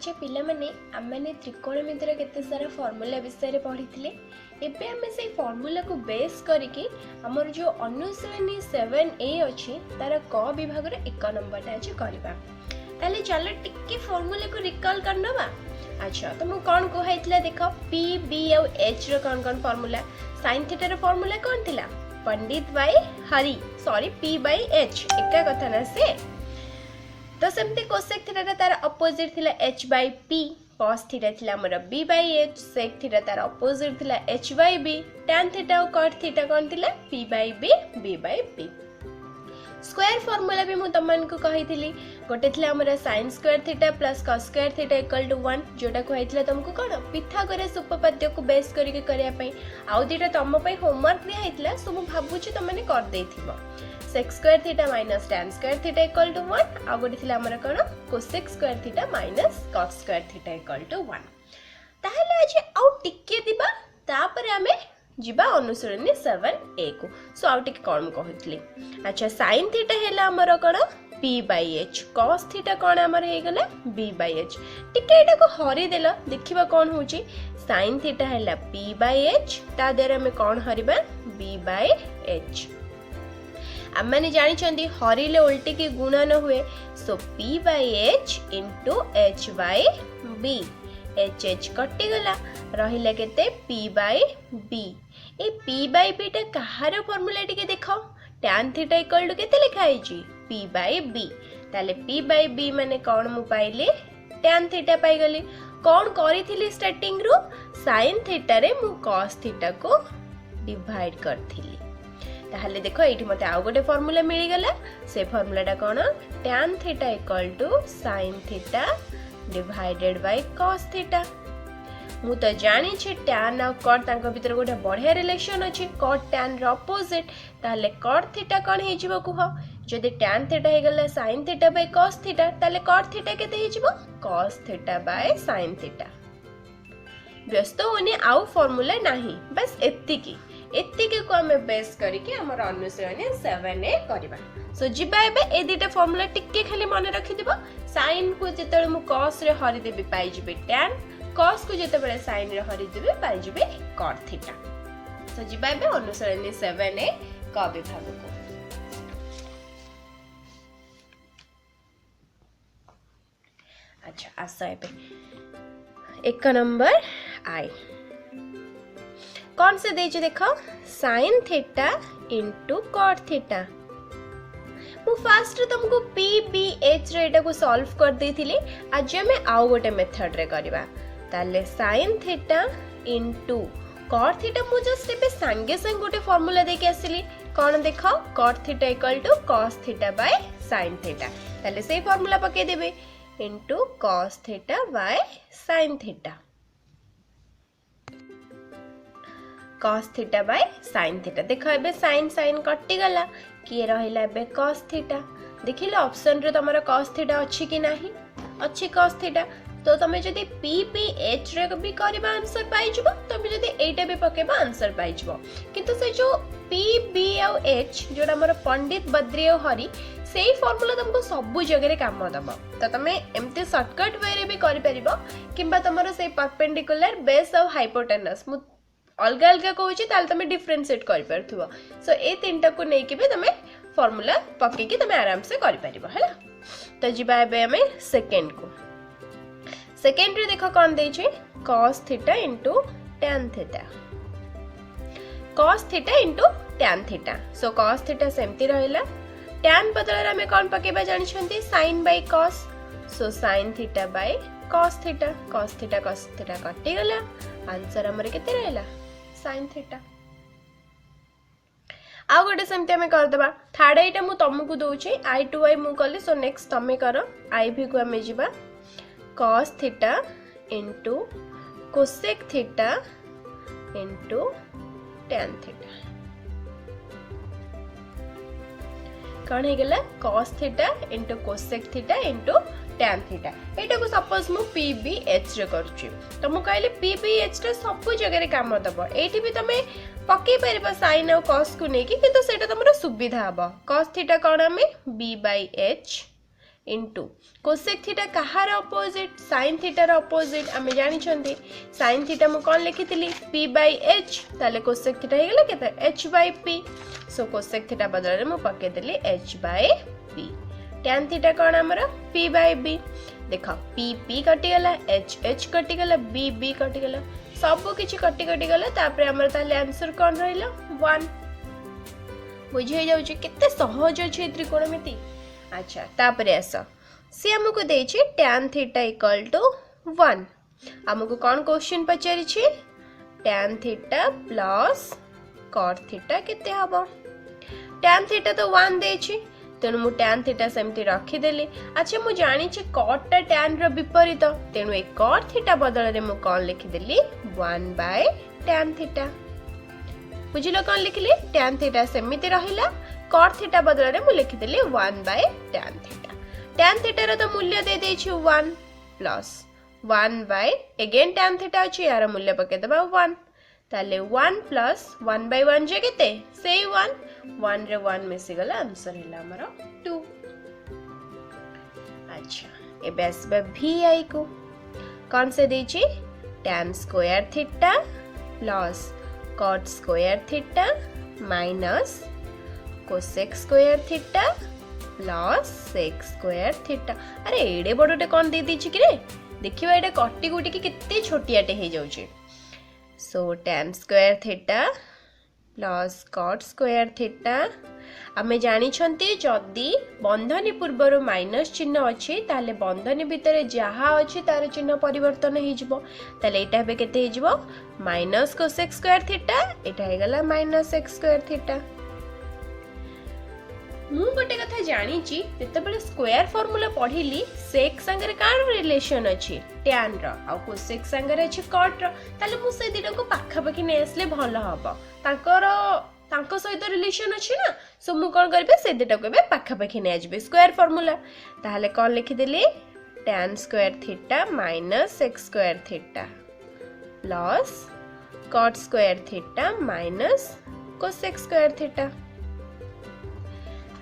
अच्छा पिला माने आमने त्रिकोणमितिर केते सारा फॉर्मूला विषय पढ़ी थे एबे आमे से फॉर्मूला को बेस करके हमर जो अनुश्रेणी 7A अछि तार क विभाग रे 1 नंबर आज करबा ताले चलो टिके फॉर्मूला को रिकॉल करनबा। अच्छा तो मु कोन को हैतला देखो p b और h रो कोन फॉर्मूला sin थीटा रो फॉर्मूला कोन थिला पंडित बाय हरि सॉरी p by h एका कथा ना से तो सेमती कोसेक थीटा तार अपोजिट थिला h by p cos theta थिला हमर b by h sec theta तार अपोजिट थिला h by b tan theta और cot थीटा कोन थिला p by b by p square formula भी मु तमन को कहि थिली गोटे थिला हमर sin square theta plus cos square theta equal to 1 जोटा कहैथिला तुमको कोन पिथागोरस उपपाद्य को बेस करिके करिया पई आउ दीटा तम पई होमवर्क दिया हैतला सो मु भाबुची तमने कर देथिबो sec square theta minus tan square theta equal to 1 आ गोटे थिला हमर कोन cosec square theta minus cot square theta equal to 1 ताहले आज आउ टिके दिबा तापर हमें जिबा अनुसरणी 7A को सो आउ टिके कोन कहथली। अच्छा sin थीटा हेला हमर कोन p by h cos theta कोन हमर हे गेला b by h टिके एटा को हरि देला देखिबा कोन होची sin थीटा हेला p by h ता देर हमें कोन हरिबा b by h आमने जानी चंदी हरिले उल्टी की गुणन हुए सो p by h into h by b h h कटि गला रहिला केते p by b A p by b टा कहार फार्मूला टिके देखो tan थीटा इक्वल टू केते लिखा हिची p by b ताले p by b माने कोन मु पाइले tan थीटा पाई गली कोन करिथिली स्टार्टिंग रो sin थीटा रे मु cos थीटा को डिवाइड करथिली ताहले देखो एठी मते आउ गोटे फार्मूला मिली गला से फार्मूलाटा कोन tan theta equal to sin theta divided by cos theta मु तो जानि छी tan और cot तांको भीतर गोटे बढ़िया रिलेशन अछि cot tan रो अपोजिट ताहले cot थीटा कोन हे जिवो कुह जदि tan थीटा हे गला sin theta by cos theta ताहले cot थीटा केते हे जिवो cos theta by sin theta व्यस्त होने आउ फार्मूला नाही बस एत्तिके को हमें बेस करके हमर अनुसरणी 7A करबा सो जिबा एबे ए दिटा फार्मूला टिक्के खाली मन रखि दिबो sin को जेतले मु cos रे हरि देबे पाई जिबे tan cos को जेतबे sin रे हरि देबे पाई जिबे cot थीटा सो जिबा एबे अनुसरणी 7A का विभाग को। अच्छा आसा एबे 1 नंबर आई कौन से देजे देखो sin theta into cot theta मु फास्ट तुमको p b h रे एटा को सॉल्व कर देथिली आज हमें आउ गोटे मेथड रे करबा ताले sin theta into cot theta मु जस्ट एबे संगे संग गोटे फार्मूला देके आसिली कोन देखो cot theta equal to cos theta by sin theta ताले सेही फार्मूला पके देबे into cos theta by sin theta cos theta by sin theta देखो एबे sin कटि गला किए रहिला एबे cos थीटा देखिले ऑप्शन रे तमरा cos थीटा अछि कि नाही अछि cos थीटा तो तमे जदी p p h रे भी करबा आंसर पाइ जबो तमे जदी एटा भी पकेबा आंसर पाइ जबो किंतु से जो p b और h जोडा हमर पंडित बद्री और हरि सेही फार्मूला तुमको सब जगह रे काम दबो तो तमे एमते शॉर्टकट वे रे भी करि परिबो किबा तमरो से परपेंडिकुलर बेस और हाइपोटेनस अलग अलग कहूँ ताल तुम डिफरेंशिएट कर पारथुवा सो ए तीनटा को नहीं कि भी तुम फार्मूला पके कि तुम आराम से कर पारिबो हैला। तो जिबा एबे हमें सेकंड को सेकंड रे देखो कोन देइ छै cos theta into tan theta cos theta into tan theta so cos theta सेमती रहला tan बदल रे हमें कोन पकेबा जानि छंती sin by cos so sin theta by cos theta कटि गला आंसर हमर केते रहला sin थीटा आ गोटे सेमते हमें कर दबा थर्ड आइटा मु तुमको दोछे i to i मु कले सो नेक्स्ट तमे करो i भी को हमें जिबा cos theta into cosec theta into tan theta कौन है गेला cos theta into cosec theta into tan theta एटा को सपोज मु p b h रे करछि तो मु कहले p b h रे सब जगह रे काम दबो एठी भी तमे पके परबा sin और cos को नेकी किंतु सेटा तमरा सुविधा हबो cos थीटा कोन हमें b by h into cosec theta कहार अपोजिट साइन थीटार अपोजिट आम जानी साइन थीटा मु कौन लिखी पी बाई एच ताले कोसेक थीटा हो गला केते H by P so cosec theta बदल में पकईदेली H by P tan theta कौन आमर पी बाई बी देख पी पी कटिगला एच एच कटिगला बी बी कटिगला सब किछि कटि कटि गला तापर हमर ताले आंसर कोन रहिला 1 बुझे जाउछि केते सहज अछि त्रिकोणमिति। अच्छा तापर आस सी हमको देछि tan थीटा इक्वल टू 1 हमको कोन क्वेश्चन पचारि छि tan theta plus cot theta केते हबो tan थीटा तो 1 देछि तेणु मु tan थीटा सेमती रखीदेली। अच्छा मु जानी cot टा tan रो विपरीत तेणु ए cot थीटा बदल रे मु कोन लिखिदेली 1 बाय tan थीटा बुझिलो कोन लिखिली tan थीटा सेमती रहिला cot थीटा बदल रे मु लिखिदेली 1 बाय tan थीटा रो तो मूल्य दे देछि 1 plus 1 by again tan theta अछि यार मूल्य पके देबा 1 ताले 1 प्लस 1 बाय 1 जे केते सेही 1 रे 1 मिसी गला आंसर हिला हमरो 2। अच्छा एबे आसबा vi को कौन से देछि tan square theta plus cot square theta minus cosec square theta plus sec square theta अरे एडे बडोटे कौन दे दीछि कि रे देखिबा एटा कट्टी गुटी के केते छोटियाटे हे जाउछि सो tan square theta plus cot square theta आमे जानी छंती जदी बंधनी पूर्वर माइनस चिन्ह अछि ताले बंधनी भितर जहा अछि तार चिन्ह परिवर्तन हे जिवो ताले एटा बे केते हे जिवो माइनस cosec स्क्वायर थीटा एटा हे गला माइनस x स्क्वायर थीटा। मु गोटे कथा जानी ची जेतेबेले स्क्वायर फार्मूला पढिली sec संगे कार रिलेशन अछि tan रो आ cosec संगे अछि cot रो ताले मु से दिना को पाखा पाखी नै आसले भलो हबो तांको सहित रिलेशन अछि ना सो मु कोन करबे से दिटा को बे पाखा पाखी नै आजबे स्क्वायर फार्मूला ताले कोन लिखि देली tan square theta minus x square theta plus cot square theta minus cosec square theta.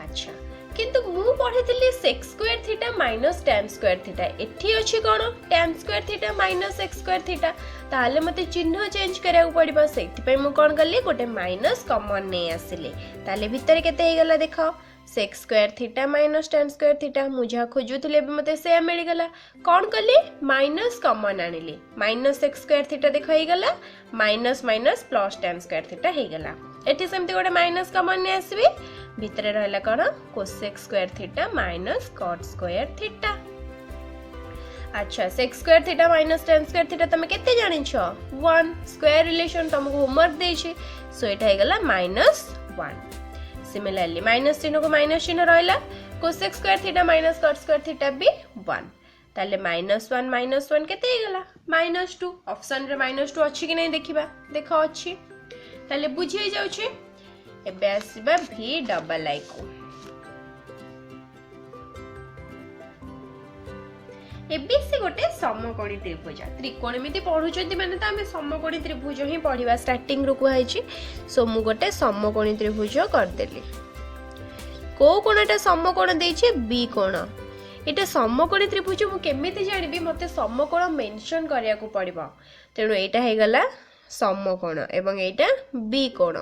अच्छा किंतु मु पढितली sec square theta minus tan square theta एठी अछि कोन tan square theta minus x square theta ताले मते चिन्ह चेंज करिया पड़िबा सेति पय मु कोन करली गोटे माइनस कॉमन नै आसिले ताले भीतर केते हे गला देखो sec square theta minus tan square theta मु जा खोजुतले बे मते से मिल गला कोन करली माइनस कॉमन आनिली माइनस x स्क्वायर थीटा देखो हे गला minus minus plus tan square theta हे गला एठी सेमती गोटे माइनस कॉमन नै आसीबे भीतर रहला कोन cosec square theta minus cot square theta. अच्छा sec square theta minus tan square theta तमे केते जानि छ 1 स्क्वायर रिलेशन तुमको होमवर्क दे छी सो एटा हे गला -1 सिमिलरली माइनस चिन्ह को माइनस चिन्ह रहला cosec square theta minus cot square theta भी 1 ताले -1 केते हे गला -2 ऑप्शन रे -2 अछि कि नै देखिबा देखो अछि ताले बुझिए जाउ छी एबे आसीबा v डबल आई को एबीसी गोटे समकोणी त्रिभुज त्रिकोणमिति पढुचंती माने त हमें समकोणी त्रिभुज ही पढिबा स्टार्टिंग रो कुहाई छी सो मु गोटे समकोणी त्रिभुज कर देली को कोनटा समकोण देछि बी कोण एटा समकोणी त्रिभुज मु केमिति जानिबी मते समकोण मेंशन करिया को पड़िबो तेनु एटा हे गला समकोण एवं एटा बी कोण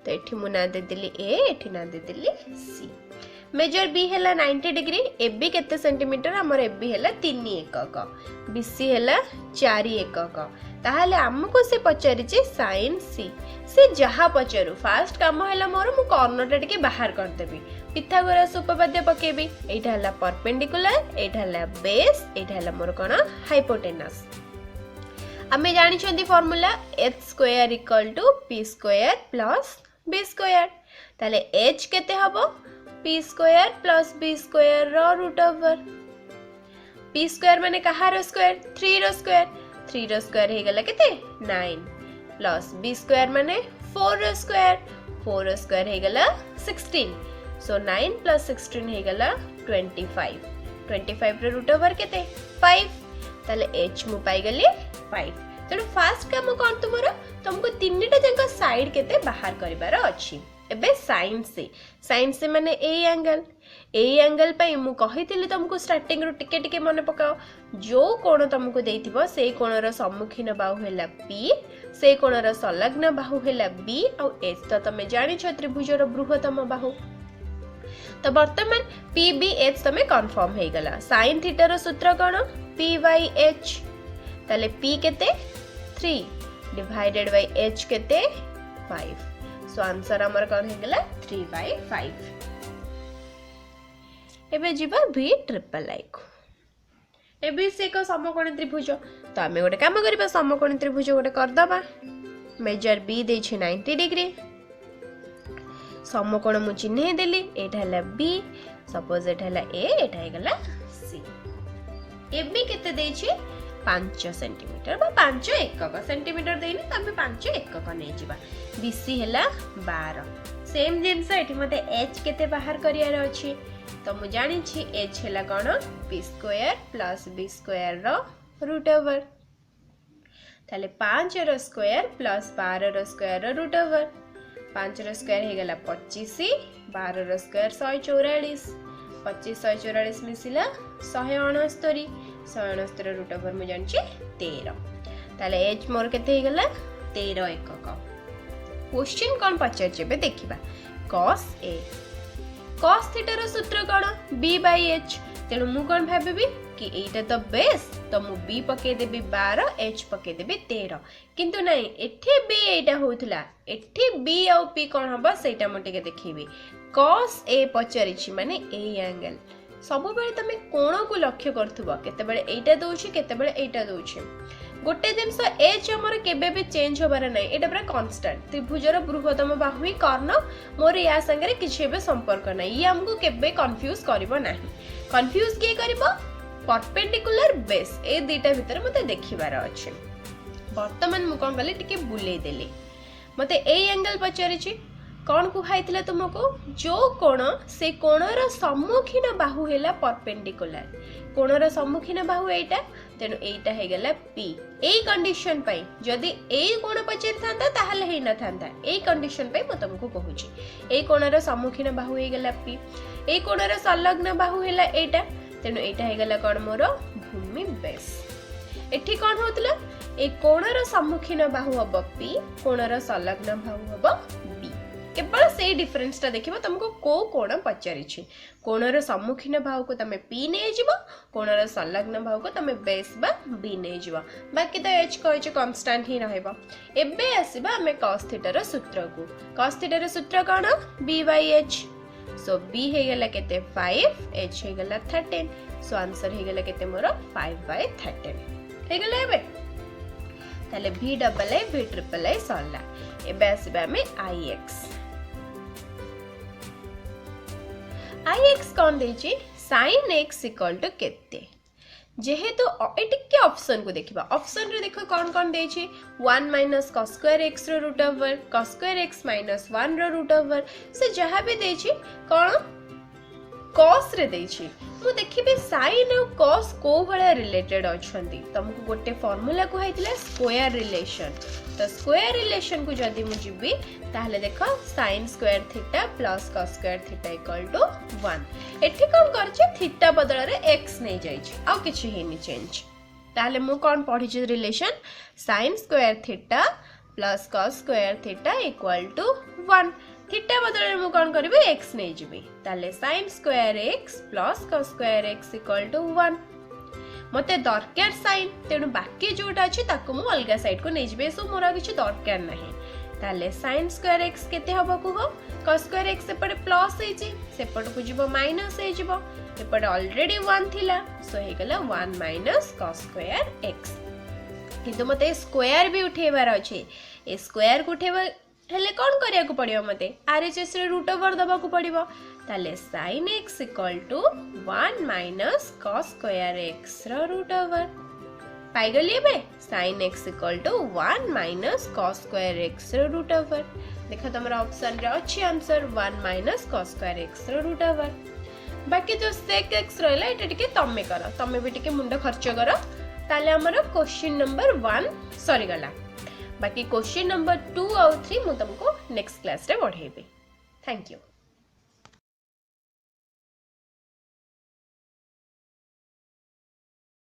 तो एठी मु ना दे देली ए एठी ना दे देली सी मेजर बी हैला 90 डिग्री एबी केते सेंटीमीटर हमर एबी हैला 3 एकक बीसी हैला 4 एकक ताहाले हमको से पचारि जे sin सी से जहा पचारु फास्ट काम हैला मोर मु कॉर्नर टे बाहर कर देबी पिथागोरस उपपाद्य पकेबी एटा हैला परपेंडिकुलर एटा हैला बेस एटा हैला मोर कोन हाइपोटेनस हमें जानि छंती formula h square equal to p square plus b square ताले h केते हबो p square plus b square रो रूट ओवर p स्क्वायर माने कहार स्क्वायर 3 रो स्क्वायर हे गला केते 9 प्लस b स्क्वायर माने 4 रो स्क्वायर हे गला 16 सो 9 प्लस 16 हे गला 25 रो रूट ओवर केते 5 ताले h मु पाई गली 5 तेणु फास्ट काम कौन तुमको तीनटा जंक साइड केते बाहर करिवार अछि एबे साइन से माने ए एंगल पाई मु कहिथिली तुमको स्टार्टिंग रो टिके टिके मन पकाओ जो कोण तुमको देइथिबो से कोणर सम्मुखीन बाहु हैला P से कोणर संलग्न बाहु हैला B आ H तो तमे जानि छ त्रिभुजर बृहत्तम बाहु। तो वर्तमान PBH तमे कंफर्म हे गला। sin थीटा रो सूत्र कोन P/H ताले P केते 3 डिवाइडेड बाय H केते 5 सो आंसर हमर कोन हे गला 3/5। एबे जीवा V ट्रिपल आई को एबे से को समकोणी त्रिभुज तो आमे गोटे काम करबा समकोणी त्रिभुज गोटे कर दबा मेजर B दे छै 90 डिग्री समकोण मु चिन्ह देली एटा हला B सपोज एटा हला A एटा हे गला C एबे केते दे छै 5 सेंटीमीटर बा 5 एकक सेंटीमीटर देनी तबे 5 एकक नै जिबा BC हला 12 सेम जिंस एठी मते H केते बाहर करियार अछि तो मु जानि छी H हला कोन p² + b² रो रूट ओवर ताले 5 रो स्क्वायर + 12 रो स्क्वायर रो रूट ओवर 5 रो स्क्वायर हे गला 25 12 रो स्क्वायर 144 25 144 मिसिला 169 169 रूट ओवर मु जानि छी 13 ताले H मोर केते हे गला 13 एकक। क्वेश्चन कोन पचार जेबे देखिबा cos A cos theta rho सूत्र कोन B/H तेनु मु कोन भाबेबी कि एटा तो बेस तो मु B पके देबी 12 H पके देबी 13 किंतु नहीं एठी B एटा होतला एठी B आ P कोन हबा सेटा म टिके देखिबी cos A पचारि छी माने ए एंगल सब बेले तमे कोण को लक्ष्य करथुबा केते बेले एटा दोछि केते बेले एटा दोछि गोटे जिनस H हमर केबे भी चेंज होबार नै एटा पूरा कांस्टेंट त्रिभुजर बृहत्तम बाहु कर्ण मोर या संगे किछि बे संपर्क नै ई हमको केबे कंफ्यूज करबो नाही कंफ्यूज के करबो परपेंडिकुलर बेस ए दुटा भीतर मते देखिबार अछि। वर्तमान मु कोन गले टिके बुले देले मते ए एंगल पचारि छी कोन कुहाइथिले तुमको जो कोण से कोणर सम्मुखीन बाहु हैला परपेंडिकुलर कोणर सम्मुखीन बाहु एटा तेनु एटा हे गेला P ए कंडीशन पई जदी ए कोण पचारि थांता ताहले हे न थांता ए कंडीशन पई म तुमको कहूची ए कोणर सम्मुखीन बाहु हे गेला P ए कोणर संलग्न बाहु हैला एटा तेनु एटा हे गेला कोन मोर भूमि बेस एठी कोन होतला ए कोणर सम्मुखीन बाहु हबो P कोणर संलग्न बाहु हबो केवल से डिफरेंस ता देखिबो तुमको को कोण पचारि छी कोणर सम्मुखीन बाहु को तमे P नै जिवो कोणर संलग्न बाहु को तमे बेस बा B नै जिवो बाकी तो H को H कांस्टेंट ही रहइबो। एबे आसीबा हमें cos थीटा रो सूत्र को cos थीटा रो सूत्र कोन B/H सो B हे गेला केते 5 H हे गेला 13 सो आंसर हे गेला केते मोर 5/13 हे गेला एबे ताले V ट्रिपल आई सरला एबे आसीबा हमें Ix कौन देछि sin x = केते जेहेतु एटिके ऑप्शन को देखिबा ऑप्शन रे देखो कौन कौन देछि 1 - cos² x रो रूट ओवर cos² x - 1 रो रूट ओवर से जहा भी देछि कोन cos रे देछि मु देखिबे sin और cos को भले रिलेटेड अछंती तुमको गोटे फार्मूला को हैतिला स्क्वायर रिलेशन तो स्क्वायर रिलेशन को जदी मु जिबी ताहले देखो sin square theta plus cos square theta = 1 एठी कोन करछि थीटा बदल रे x नै जाय छै आ किछि हेनी चेंज ताहले मु कोन पढि छै relation sin square theta plus cos square theta = 1 theta बदल मु कोन करबे x नै जिबी ताले sin square x plus cos square x = 1 मते दरकार sin तेनु बाकी जोटा अछि ताको मु अलगा साइड को नै जिबे सो मोरा किछि दरकार नाही ताले sin स्क्वायर x केते हबो को हो cos स्क्वायर x सेपटे प्लस हे जे सेपट को जिवो माइनस हे जिवो एपटे ऑलरेडी 1 थिला सो हे गेला 1 - cos स्क्वायर x किंतु मते स्क्वायर भी उठेबार अछि ए स्क्वायर को उठेबा हेले कोन करिया को पड़ियो मते RHS रे रूट ओवर दबा को पड़िबो ताले sin x = 1 - cos square x रो रूट ओवर पाइ गलिए बे sin x = 1 - cos square x रो रूट ओवर देखो तमरा ऑप्शन रे अछि आंसर 1 - cos स्क्वायर x रो रूट ओवर बाकी जो sec x रहला एटा टिके तमे करो तमे भी टिके मुंडा खर्च करो ताले हमर क्वेश्चन नंबर 1 सरी गला बाकी क्वेश्चन नंबर 2 और 3 मु तुमको नेक्स्ट क्लास रे पढेबे। Thank you.